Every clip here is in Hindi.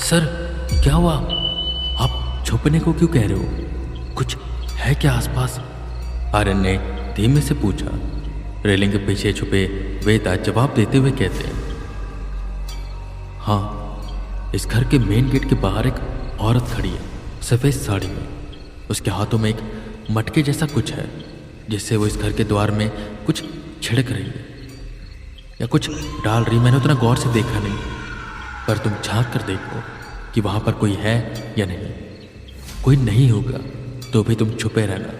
सर, क्या हुआ? आप छुपने को क्यों कह रहे हो? कुछ है क्या आसपास? आर्यन ने धीमे से पूछा। रेलिंग के पीछे छुपे वेदा जवाब देते हुए कहते हैं, हाँ, इस घर के मेन गेट के बाहर एक औरत खड़ी है, सफ़ेद साड़ी में। उसके हाथों में एक मटके जैसा कुछ है, जिससे वो इस घर के द्वार में कुछ छिड़क रही है या कुछ डाल रही। मैंने उतना गौर से देखा नहीं, पर तुम झांक कर देखो कि वहाँ पर कोई है या नहीं। कोई नहीं होगा तो भी तुम छुपे रहना।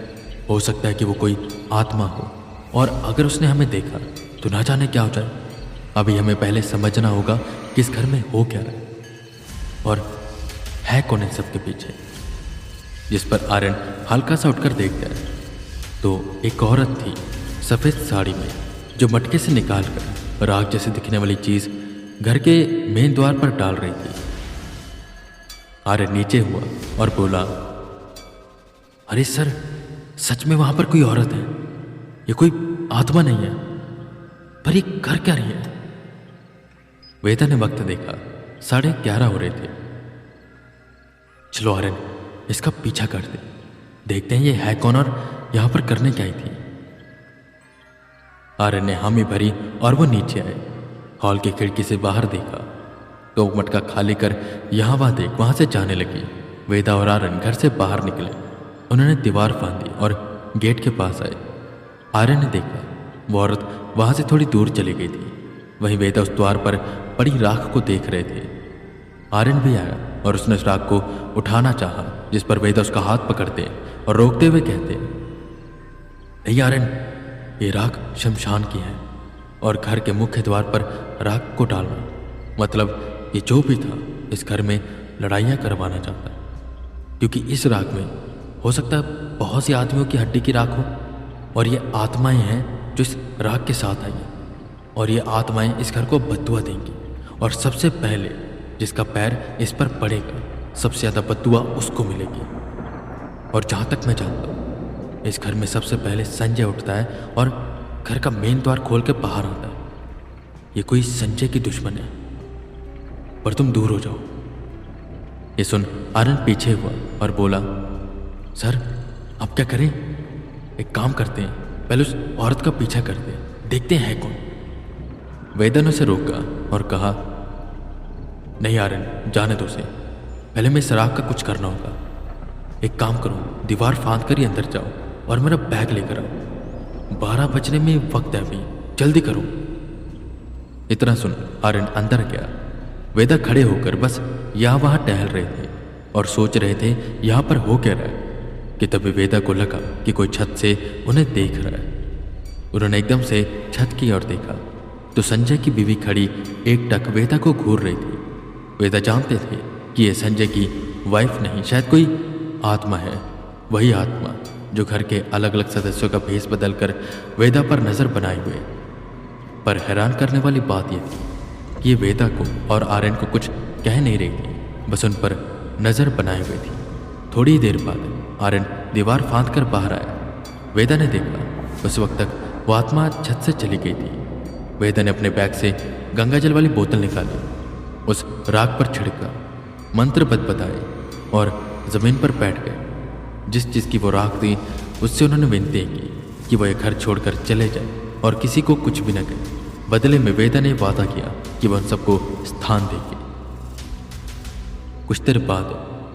हो सकता है कि वो कोई आत्मा हो, और अगर उसने हमें देखा तो ना जाने क्या हो जाए। अभी हमें पहले समझना होगा कि इस घर में हो क्या रहा है और है कौन इन सब के पीछे। जिस पर आर्यन हल्का सा उठकर देखता है तो एक औरत थी सफ़ेद साड़ी में, जो मटके से निकाल कर राख जैसे दिखने वाली चीज़ घर के मेन द्वार पर डाल रही थी। आर्यन नीचे हुआ और बोला, अरे सर, सच में वहां पर कोई औरत है। ये कोई आत्मा नहीं है, पर ये कर क्या रही है? वेदा ने वक्त देखा, 11:30 हो रहे थे। चलो आर्यन, इसका पीछा करते, देखते हैं ये है कौन और यहां पर करने क्या आई थी। आर्यन ने हामी भरी और वो नीचे आए। हॉल की खिड़की से बाहर देखा तो मटका खाली कर यहाँ वहाँ देख वहाँ से जाने लगी। वेदा और आर्यन घर से बाहर निकले। उन्होंने दीवार फांदी और गेट के पास आए। आर्यन ने देखा वो औरत वहाँ से थोड़ी दूर चली गई थी। वहीं वेदा उस द्वार पर पड़ी राख को देख रहे थे। आर्यन भी आया और उसने उस राख को उठाना चाहा, जिस पर वेदा उसका हाथ पकड़ते और रोकते हुए कहते, नहीं आर्यन, ये राख शमशान की है और घर के मुख्य द्वार पर राख को डालना मतलब ये जो भी था इस घर में लड़ाइयाँ करवाना चाहता है। क्योंकि इस राख में हो सकता है बहुत सी आदमियों की हड्डी की राख हो, और ये आत्माएं हैं जो इस राख के साथ आई हैं, और ये आत्माएं इस घर को बद्दुआ देंगी। और सबसे पहले जिसका पैर इस पर पड़ेगा, सबसे ज़्यादा बद्दुआ उसको मिलेगी। और जहाँ तक मैं जानता हूँ, इस घर में सबसे पहले संजय उठता है और घर का मेन द्वार खोल के बाहर आता है। ये कोई संजय की दुश्मन है, पर तुम दूर हो जाओ। ये सुन आर्यन पीछे हुआ और बोला, सर, अब क्या करें? एक काम करते हैं, पहले उस औरत का पीछा करते हैं, देखते हैं है कौन। वेदा ने उसे रोका और कहा, नहीं आर्यन, जाने दो उसे, पहले मैं इस राख का कुछ करना होगा। एक काम करो, दीवार फांद कर ही अंदर जाओ और मेरा बैग लेकर आओ। 12 बजने में वक्त है अभी, जल्दी करो। इतना सुन आर्यन अंदर गया। वेदा खड़े होकर बस यहाँ वहाँ टहल रहे थे और सोच रहे थे यहाँ पर हो क्या रहा है कि तभी वेदा को लगा कि कोई छत से उन्हें देख रहा है। उन्होंने एकदम से छत की ओर देखा तो संजय की बीवी खड़ी एकटक वेदा को घूर रही थी। वेदा जानते थे कि यह संजय की वाइफ नहीं, शायद कोई आत्मा है, वही आत्मा जो घर के अलग अलग सदस्यों का भेष बदलकर वेदा पर नजर बनाए हुए। पर हैरान करने वाली बात यह थी कि ये वेदा को और आर्यन को कुछ कह नहीं रही थी, बस उन पर नजर बनाए हुए थी। थोड़ी देर बाद आर्यन दीवार फांद कर बाहर आया। वेदा ने देखा उस वक्त तक वो आत्मा छत से चली गई थी। वेदा ने अपने बैग से गंगा जल वाली बोतल निकाली, उस राख पर छिड़का, मंत्र बदबदाए और जमीन पर बैठ गए। जिस चीज़ की वो राख थी उससे उन्होंने विनती की कि वह घर छोड़कर चले जाए और किसी को कुछ भी न कहे। बदले में वेदा ने वादा किया कि वह उन सबको स्थान देगी। कुछ देर बाद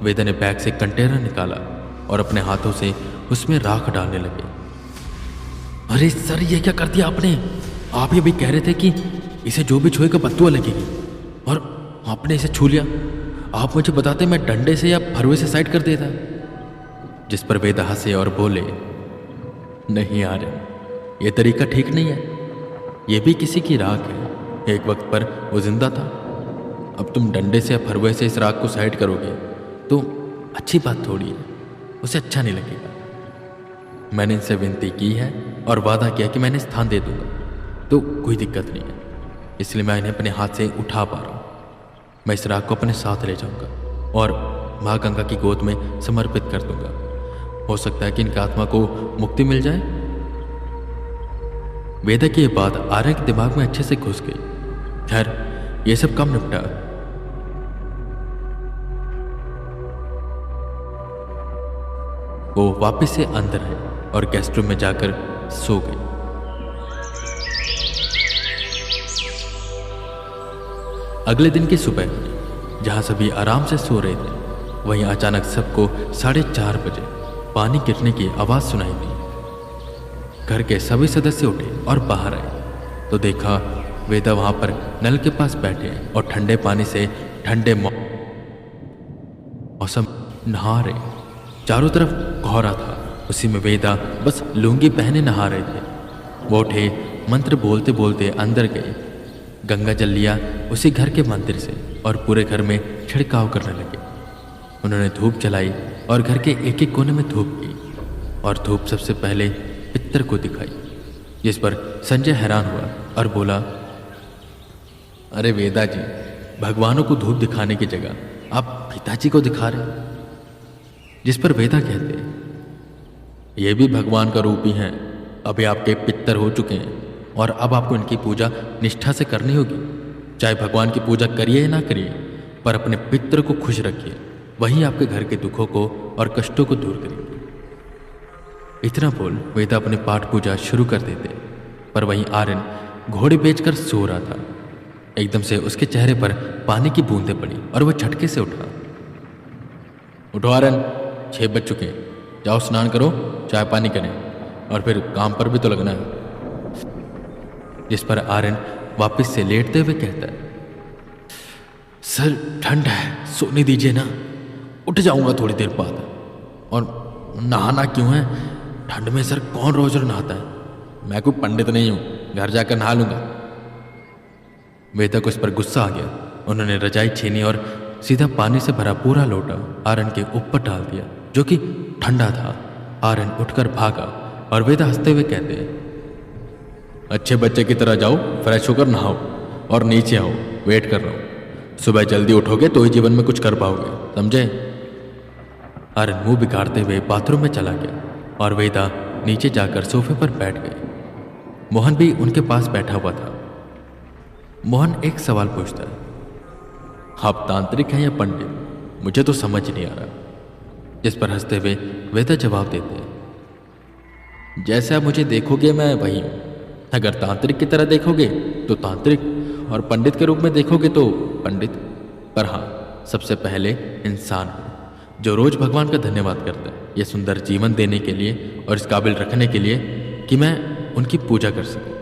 वेदा ने बैग से कंटेनर निकाला और अपने हाथों से उसमें राख डालने लगे। अरे सर, ये क्या कर दिया आपने? आप ये भी कह रहे थे कि इसे जो भी छुएगा बददुआ लगेगी, और आपने इसे छू लिया। आप मुझे बताते मैं डंडे से या फरवे से साइड कर देता। जिस पर वेदा हंसे और बोले, नहीं आर्यन, ये तरीका ठीक नहीं है। ये भी किसी की राख है, एक वक्त पर वो जिंदा था। अब तुम डंडे से या फरवे से इस राख को साइड करोगे तो अच्छी बात थोड़ी है, उसे अच्छा नहीं लगेगा। मैंने इनसे विनती की है और वादा किया कि मैंने स्थान दे दूंगा, तो कोई दिक्कत नहीं है। इसलिए मैं इन्हें अपने हाथ से उठा पा रहा हूँ। मैं इस राख को अपने साथ ले जाऊंगा और माँ गंगा की गोद में समर्पित कर दूंगा। हो सकता है कि इनकी आत्मा को मुक्ति मिल जाए। वेदा की ये बात आर्यन के दिमाग में अच्छे से घुस गई। खैर, ये सब काम निपटा। वो वापस से अंदर आए और गेस्ट रूम में जाकर सो गई। अगले दिन की सुबह हुई। जहां सभी आराम से सो रहे थे, वहीं अचानक सबको 4:30 बजे पानी गिरने की आवाज सुनाई दी। घर के सभी सदस्य उठे और बाहर आए तो देखा वेदा वहां पर नल के पास बैठे हैं और ठंडे पानी से ठंडे मौसम नहा रहे। चारों तरफ कोहरा था, उसी में वेदा बस लुंगी पहने नहा रहे थे। वो उठे, मंत्र बोलते बोलते अंदर गए, गंगा जल लिया उसी घर के मंदिर से और पूरे घर में छिड़काव करने लगे। उन्होंने धूप जलाई और घर के एक एक कोने में धूप की और धूप सबसे पहले पितर को दिखाई, जिस पर संजय हैरान हुआ और बोला, अरे वेदा जी, भगवानों को धूप दिखाने की जगह आप पिताजी को दिखा रहे। जिस पर वेदा कहते, ये भी भगवान का रूप ही है। अभी आपके पितर हो चुके हैं और अब आपको इनकी पूजा निष्ठा से करनी होगी। चाहे भगवान की पूजा करिए या ना करिए, पर अपने पितर को खुश रखिए, वही आपके घर के दुखों को और कष्टों को दूर करेंगे। इतना बोल वेदा अपनी पाठ पूजा शुरू कर देते, पर वहीं आर्यन घोड़े बेचकर सो रहा था। एकदम से उसके चेहरे पर पानी की बूंदें पड़ी और वह झटके से उठा। उठो आर्यन, 6 बज चुके हैं, जाओ स्नान करो, चाय पानी करें और फिर काम पर भी तो लगना है। जिस पर आर्यन वापस से लेटते हुए कहता है, सर ठंड है, सोने दीजिए ना, उठ जाऊंगा थोड़ी देर बाद। और नहाना क्यों है, ठंड में सर कौन रोज नहाता है? मैं कोई पंडित नहीं हूं, घर जाकर नहा लूंगा। वेदा को इस पर गुस्सा आ गया। उन्होंने रजाई छीनी और सीधा पानी से भरा पूरा लोटा आर्यन के ऊपर डाल दिया, जो कि ठंडा था। आर्यन उठकर भागा और वेदा हंसते हुए कहते, अच्छे बच्चे की तरह जाओ, फ्रेश होकर नहाओ और नीचे आओ, वेट कर रहा हूं। सुबह जल्दी उठोगे तो ही जीवन में कुछ कर पाओगे, समझे? आर्यन मुंह बिगाड़ते हुए बाथरूम में चला गया और वेदा नीचे जाकर सोफे पर बैठ गई। मोहन भी उनके पास बैठा हुआ था। मोहन एक सवाल पूछता है, आप तांत्रिक हैं या पंडित? मुझे तो समझ नहीं आ रहा। जिस पर हंसते हुए वेदा जवाब देते हैं, जैसे आप मुझे देखोगे मैं वही हूं। अगर तांत्रिक की तरह देखोगे तो तांत्रिक और पंडित के रूप में देखोगे तो पंडित। पर हाँ, सबसे पहले इंसान हूं, जो रोज भगवान का धन्यवाद करता है यह सुंदर जीवन देने के लिए और इस काबिल रखने के लिए कि मैं उनकी पूजा कर सकूं।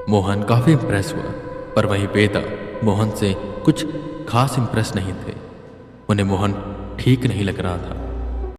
मोहन काफी इंप्रेस हुआ, पर वहीं वेदा मोहन से कुछ खास इंप्रेस नहीं थे। उन्हें मोहन ठीक नहीं लग रहा था।